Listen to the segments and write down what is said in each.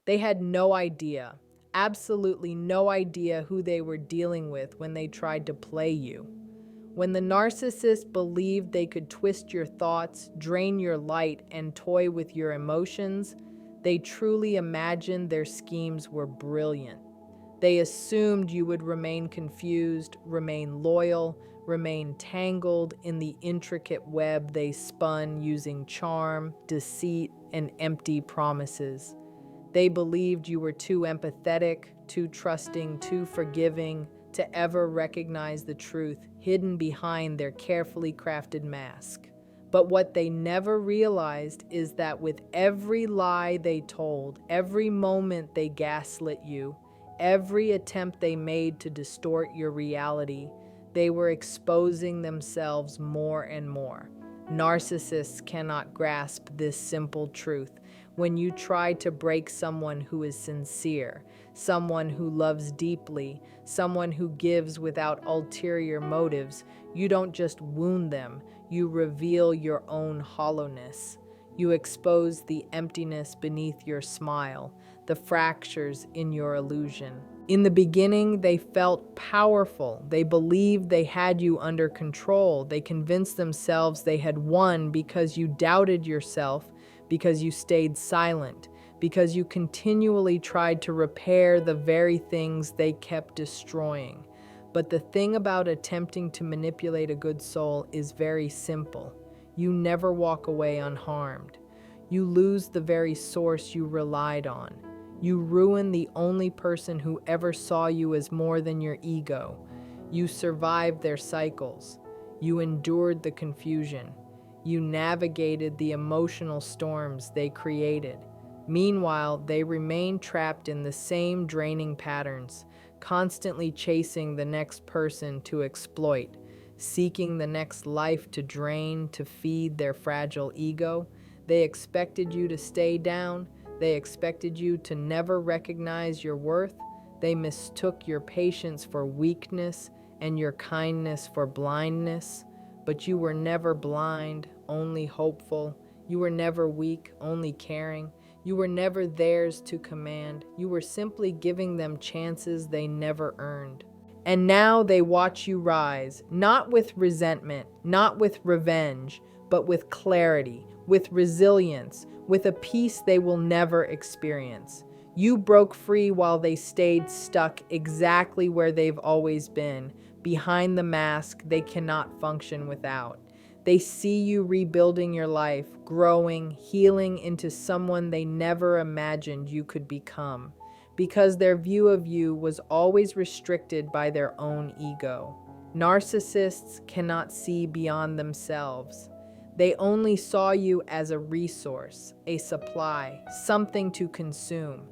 They had no idea, absolutely no idea who they were dealing with when they tried to play you. When the narcissist believed they could twist your thoughts, drain your light, and toy with your emotions, they truly imagined their schemes were brilliant. They assumed you would remain confused, remain loyal, remain tangled in the intricate web they spun using charm, deceit, and empty promises. They believed you were too empathetic, too trusting, too forgiving to ever recognize the truth hidden behind their carefully crafted mask. But what they never realized is that with every lie they told, every moment they gaslit you, every attempt they made to distort your reality, they were exposing themselves more and more. Narcissists cannot grasp this simple truth. When you try to break someone who is sincere, someone who loves deeply, someone who gives without ulterior motives, you don't just wound them, you reveal your own hollowness. You expose the emptiness beneath your smile, the fractures in your illusion. In the beginning, they felt powerful. They believed they had you under control. They convinced themselves they had won because you doubted yourself, because you stayed silent, because you continually tried to repair the very things they kept destroying. But the thing about attempting to manipulate a good soul is very simple. You never walk away unharmed. You lose the very source you relied on. You ruin the only person who ever saw you as more than your ego. You survived their cycles. You endured the confusion. You navigated the emotional storms they created. Meanwhile, they remain trapped in the same draining patterns, constantly chasing the next person to exploit, seeking the next life to drain to feed their fragile ego. They expected you to stay down. They expected you to never recognize your worth. They mistook your patience for weakness and your kindness for blindness. But you were never blind, only hopeful. You were never weak, only caring. You were never theirs to command. You were simply giving them chances they never earned. And now they watch you rise, not with resentment, not with revenge, but with clarity, with resilience, with a peace they will never experience. You broke free while they stayed stuck exactly where they've always been, behind the mask they cannot function without. They see you rebuilding your life, growing, healing into someone they never imagined you could become, because their view of you was always restricted by their own ego. Narcissists cannot see beyond themselves. They only saw you as a resource, a supply, something to consume.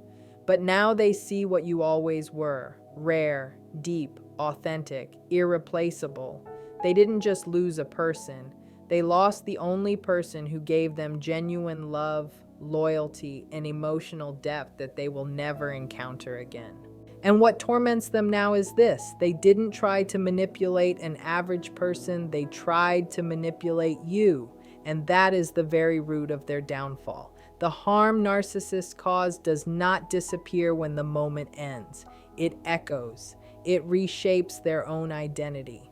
But now they see what you always were: rare, deep, authentic, irreplaceable. They didn't just lose a person, they lost the only person who gave them genuine love, loyalty, and emotional depth that they will never encounter again. And what torments them now is this: they didn't try to manipulate an average person, they tried to manipulate you. And that is the very root of their downfall. The harm narcissists cause does not disappear when the moment ends. It echoes. It reshapes their own identity.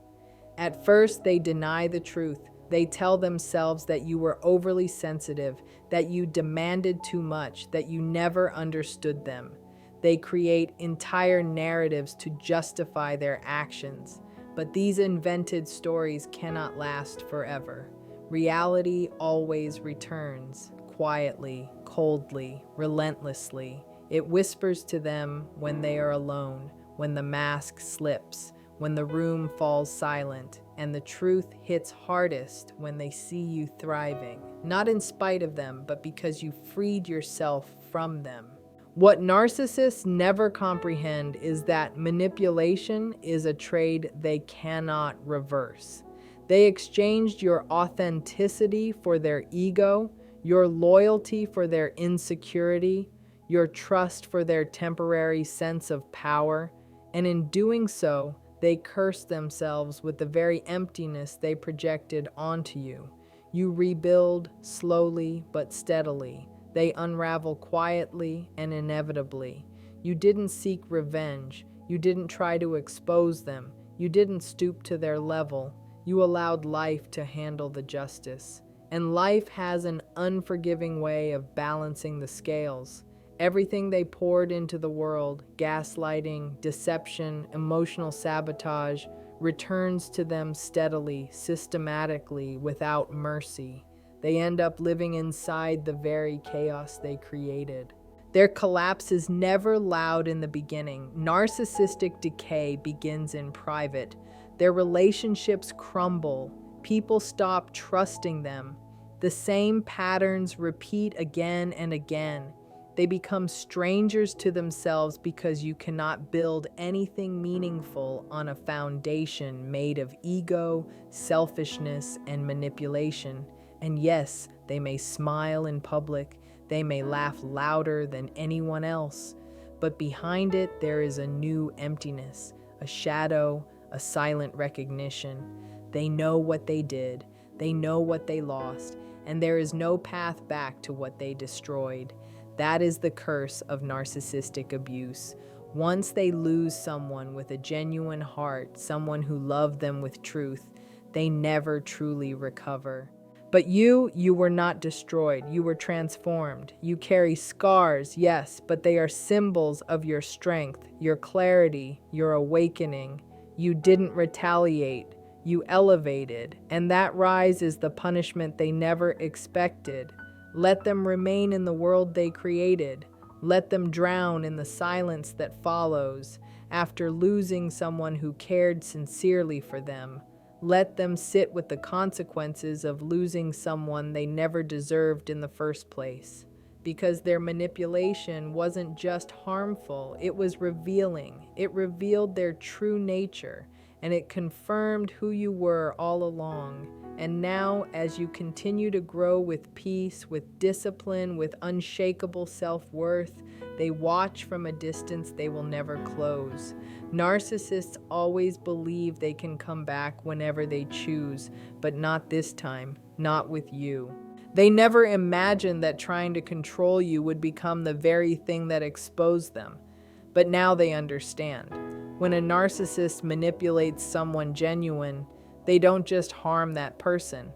At first, they deny the truth. They tell themselves that you were overly sensitive, that you demanded too much, that you never understood them. They create entire narratives to justify their actions. But these invented stories cannot last forever. Reality always returns, quietly, coldly, relentlessly. It whispers to them when they are alone, when the mask slips, when the room falls silent, and the truth hits hardest when they see you thriving, not in spite of them, but because you freed yourself from them. What narcissists never comprehend is that manipulation is a trade they cannot reverse. They exchanged your authenticity for their ego, your loyalty for their insecurity, your trust for their temporary sense of power, and in doing so, they cursed themselves with the very emptiness they projected onto you. You rebuild slowly but steadily. They unravel quietly and inevitably. You didn't seek revenge. You didn't try to expose them. You didn't stoop to their level. You allowed life to handle the justice. And life has an unforgiving way of balancing the scales. Everything they poured into the world, gaslighting, deception, emotional sabotage, returns to them steadily, systematically, without mercy. They end up living inside the very chaos they created. Their collapse is never loud in the beginning. Narcissistic decay begins in private. Their relationships crumble. People stop trusting them. The same patterns repeat again and again. They become strangers to themselves because you cannot build anything meaningful on a foundation made of ego, selfishness, and manipulation. And yes, they may smile in public, they may laugh louder than anyone else, but behind it there is a new emptiness, a shadow, a silent recognition. They know what they did, they know what they lost, and there is no path back to what they destroyed. That is the curse of narcissistic abuse. Once they lose someone with a genuine heart, someone who loved them with truth, they never truly recover. But you were not destroyed. You were transformed. You carry scars, yes, but they are symbols of your strength, your clarity, your awakening. You didn't retaliate. You elevated, and that rise is the punishment they never expected. Let them remain in the world they created. Let them drown in the silence that follows after losing someone who cared sincerely for them. Let them sit with the consequences of losing someone they never deserved in the first place. Because their manipulation wasn't just harmful, it was revealing. It revealed their true nature, and it confirmed who you were all along. And now, as you continue to grow with peace, with discipline, with unshakable self-worth, they watch from a distance they will never close. Narcissists always believe they can come back whenever they choose, but not this time, not with you. They never imagined that trying to control you would become the very thing that exposed them. But now they understand. When a narcissist manipulates someone genuine, they don't just harm that person.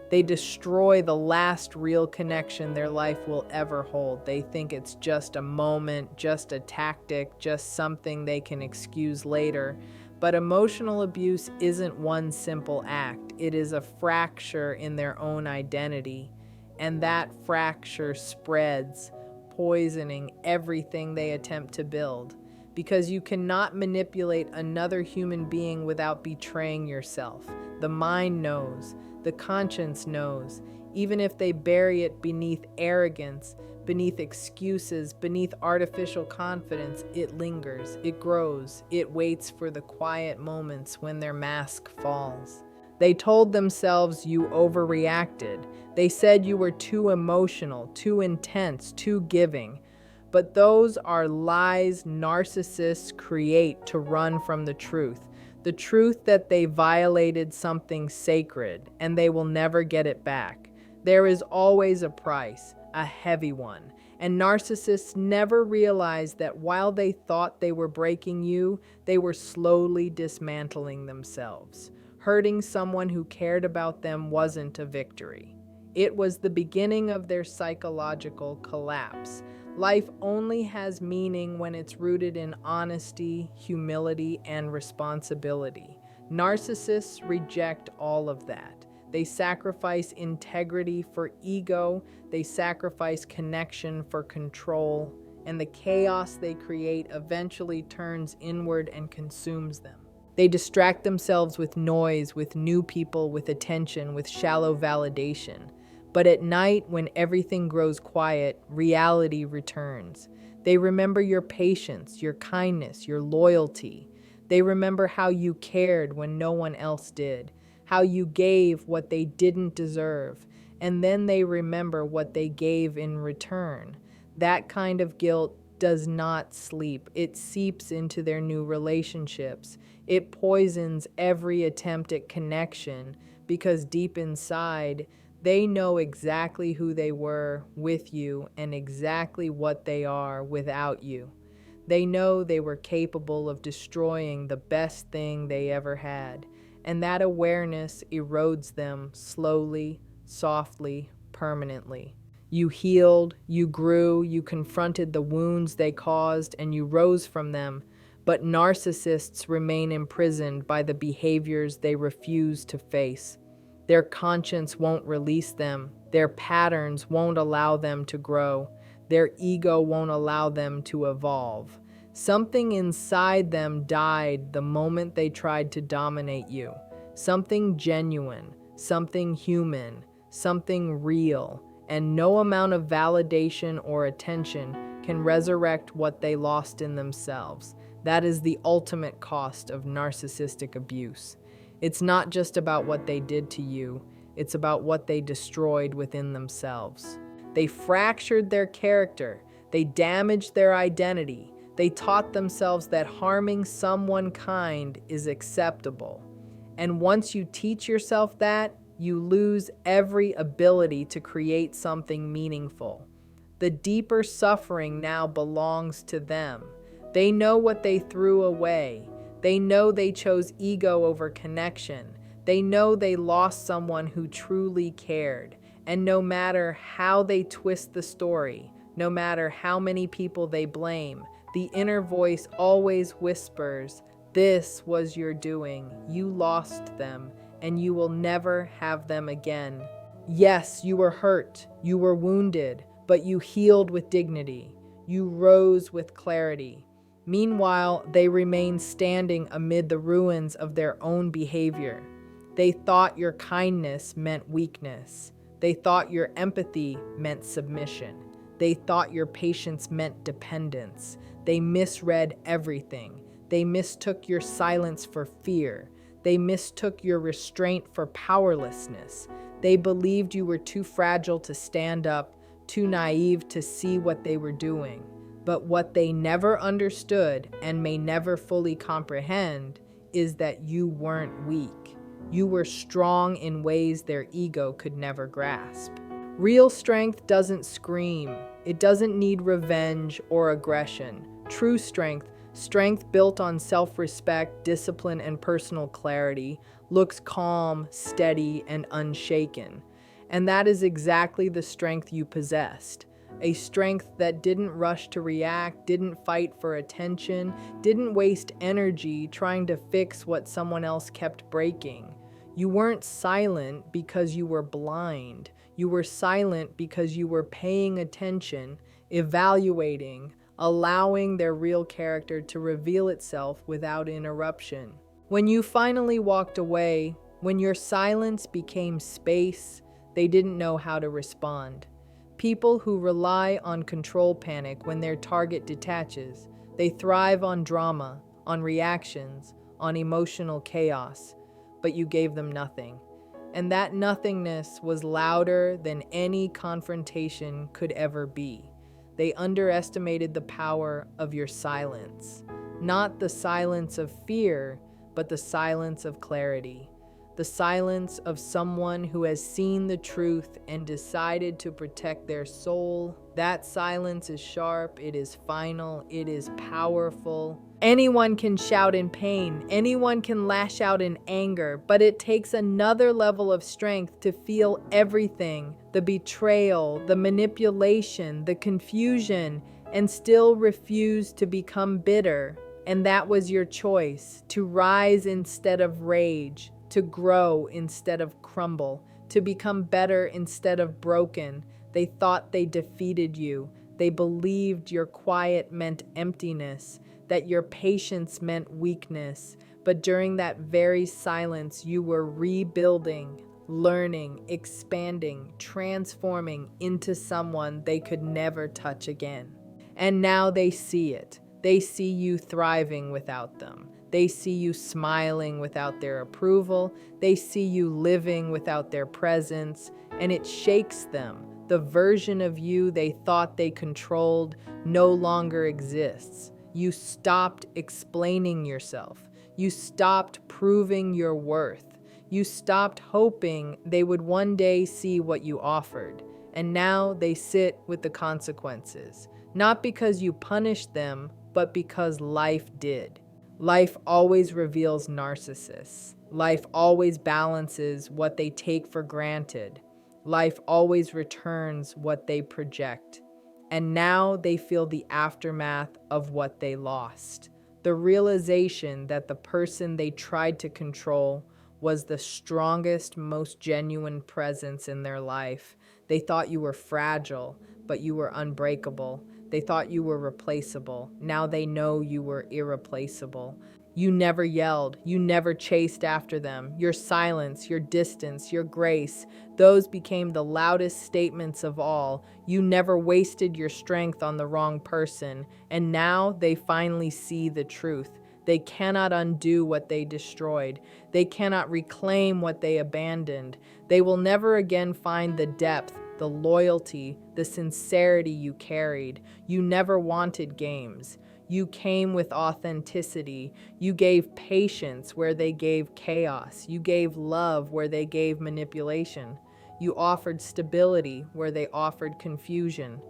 They destroy the last real connection their life will ever hold. They think it's just a moment, just a tactic, just something they can excuse later. But emotional abuse isn't one simple act. It is a fracture in their own identity. And that fracture spreads, poisoning everything they attempt to build. Because you cannot manipulate another human being without betraying yourself. The mind knows, the conscience knows. Even if they bury it beneath arrogance, beneath excuses, beneath artificial confidence, it lingers, it grows, it waits for the quiet moments when their mask falls. They told themselves you overreacted. They said you were too emotional, too intense, too giving. But those are lies narcissists create to run from the truth that they violated something sacred and they will never get it back. There is always a price, a heavy one, and narcissists never realize that while they thought they were breaking you, they were slowly dismantling themselves. Hurting someone who cared about them wasn't a victory. It was the beginning of their psychological collapse. Life only has meaning when it's rooted in honesty, humility, and responsibility. Narcissists reject all of that. They sacrifice integrity for ego, they sacrifice connection for control, and the chaos they create eventually turns inward and consumes them. They distract themselves with noise, with new people, with attention, with shallow validation. But at night, when everything grows quiet, reality returns. They remember your patience, your kindness, your loyalty. They remember how you cared when no one else did, how you gave what they didn't deserve, and then they remember what they gave in return. That kind of guilt does not sleep. It seeps into their new relationships. It poisons every attempt at connection because deep inside, They know exactly who they were with you and exactly what they are without you. They know they were capable of destroying the best thing they ever had, and that awareness erodes them slowly, softly, permanently. You healed, you grew, you confronted the wounds they caused, and you rose from them. But narcissists remain imprisoned by the behaviors they refuse to face. Their conscience won't release them. Their patterns won't allow them to grow. Their ego won't allow them to evolve. Something inside them died the moment they tried to dominate you. Something genuine, something human, something real, and no amount of validation or attention can resurrect what they lost in themselves. That is the ultimate cost of narcissistic abuse. It's not just about what they did to you, it's about what they destroyed within themselves. They fractured their character, they damaged their identity, they taught themselves that harming someone kind is acceptable. And once you teach yourself that, you lose every ability to create something meaningful. The deeper suffering now belongs to them. They know what they threw away. They know they chose ego over connection. They know they lost someone who truly cared. And no matter how they twist the story, no matter how many people they blame, the inner voice always whispers, "This was your doing. You lost them, and you will never have them again." Yes, you were hurt, you were wounded, but you healed with dignity. You rose with clarity. Meanwhile, they remain standing amid the ruins of their own behavior. They thought your kindness meant weakness. They thought your empathy meant submission. They thought your patience meant dependence. They misread everything. They mistook your silence for fear. They mistook your restraint for powerlessness. They believed you were too fragile to stand up, too naive to see what they were doing. But what they never understood and may never fully comprehend is that you weren't weak. You were strong in ways their ego could never grasp. Real strength doesn't scream. It doesn't need revenge or aggression. True strength, strength built on self-respect, discipline, and personal clarity, looks calm, steady, and unshaken. And that is exactly the strength you possessed. A strength that didn't rush to react, didn't fight for attention, didn't waste energy trying to fix what someone else kept breaking. You weren't silent because you were blind. You were silent because you were paying attention, evaluating, allowing their real character to reveal itself without interruption. When you finally walked away, when your silence became space, they didn't know how to respond. People who rely on control panic when their target detaches. They thrive on drama, on reactions, on emotional chaos, but you gave them nothing. And that nothingness was louder than any confrontation could ever be. They underestimated the power of your silence. Not the silence of fear, but the silence of clarity. The silence of someone who has seen the truth and decided to protect their soul. That silence is sharp, it is final, it is powerful. Anyone can shout in pain, anyone can lash out in anger, but it takes another level of strength to feel everything, the betrayal, the manipulation, the confusion, and still refuse to become bitter. And that was your choice, to rise instead of rage, to grow instead of crumble, to become better instead of broken. They thought they defeated you. They believed your quiet meant emptiness, that your patience meant weakness. But during that very silence, you were rebuilding, learning, expanding, transforming into someone they could never touch again. And now they see it. They see you thriving without them. They see you smiling without their approval. They see you living without their presence, and it shakes them. The version of you they thought they controlled no longer exists. You stopped explaining yourself. You stopped proving your worth. You stopped hoping they would one day see what you offered, and now they sit with the consequences. Not because you punished them, but because life did. Life always reveals narcissists. Life always balances what they take for granted. Life always returns what they project. And now they feel the aftermath of what they lost. The realization that the person they tried to control was the strongest, most genuine presence in their life. They thought you were fragile, but you were unbreakable. They thought you were replaceable. Now they know you were irreplaceable. You never yelled. You never chased after them. Your silence, your distance, your grace, those became the loudest statements of all. You never wasted your strength on the wrong person. And now they finally see the truth. They cannot undo what they destroyed. They cannot reclaim what they abandoned. They will never again find the depth, the loyalty, the sincerity you carried. You never wanted games. You came with authenticity. You gave patience where they gave chaos. You gave love where they gave manipulation. You offered stability where they offered confusion.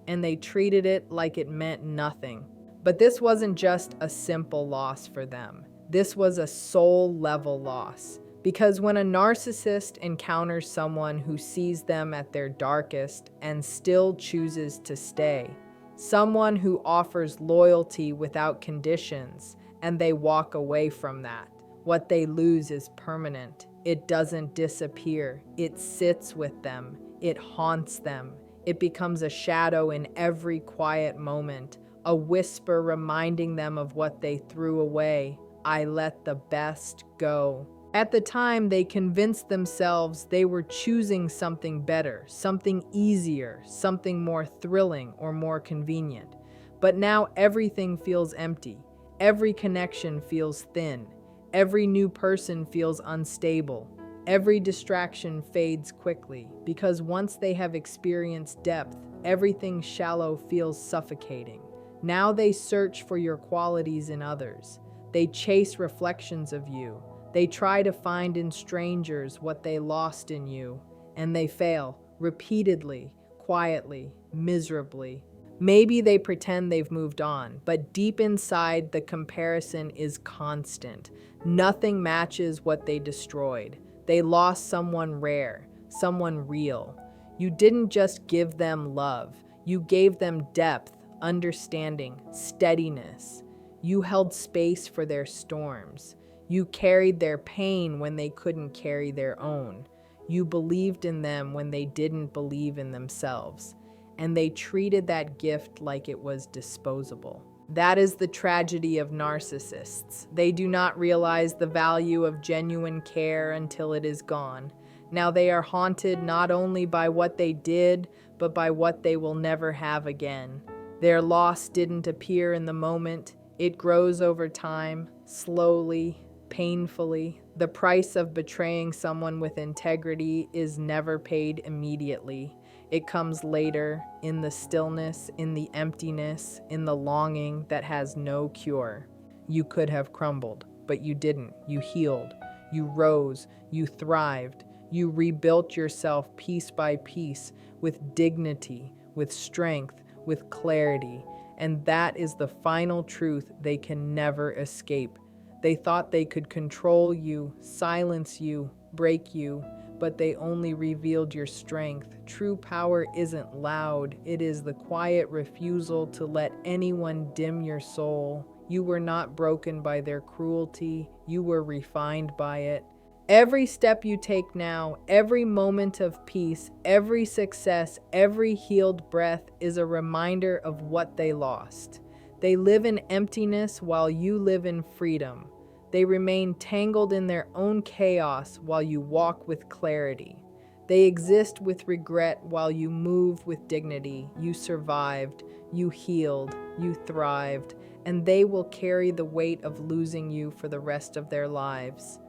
And they treated it like it meant nothing. But this wasn't just a simple loss for them. This was a soul-level loss. Because when a narcissist encounters someone who sees them at their darkest and still chooses to stay, someone who offers loyalty without conditions, and they walk away from that, what they lose is permanent. It doesn't disappear. It sits with them. It haunts them. It becomes a shadow in every quiet moment, a whisper reminding them of what they threw away. I let the best go. At the time, they convinced themselves they were choosing something better, something easier, something more thrilling or more convenient. But now everything feels empty. Every connection feels thin. Every new person feels unstable. Every distraction fades quickly, because once they have experienced depth, everything shallow feels suffocating. Now they search for your qualities in others. They chase reflections of you. They try to find in strangers what they lost in you, and they fail repeatedly, quietly, miserably. Maybe they pretend they've moved on, but deep inside, the comparison is constant. Nothing matches what they destroyed. They lost someone rare, someone real. You didn't just give them love. You gave them depth, understanding, steadiness. You held space for their storms. You carried their pain when they couldn't carry their own. You believed in them when they didn't believe in themselves. And they treated that gift like it was disposable. That is the tragedy of narcissists. They do not realize the value of genuine care until it is gone. Now they are haunted not only by what they did, but by what they will never have again. Their loss didn't appear in the moment. It grows over time, slowly, painfully. The price of betraying someone with integrity is never paid immediately. It comes later, in the stillness, in the emptiness, in the longing that has no cure. You could have crumbled, but you didn't. You healed. You rose. You thrived. You rebuilt yourself piece by piece with dignity, with strength, with clarity. And that is the final truth they can never escape. They thought they could control you, silence you, break you, but they only revealed your strength. True power isn't loud. It is the quiet refusal to let anyone dim your soul. You were not broken by their cruelty. You were refined by it. Every step you take now, every moment of peace, every success, every healed breath is a reminder of what they lost. They live in emptiness while you live in freedom. They remain tangled in their own chaos while you walk with clarity. They exist with regret while you move with dignity. You survived, you healed, you thrived, and they will carry the weight of losing you for the rest of their lives.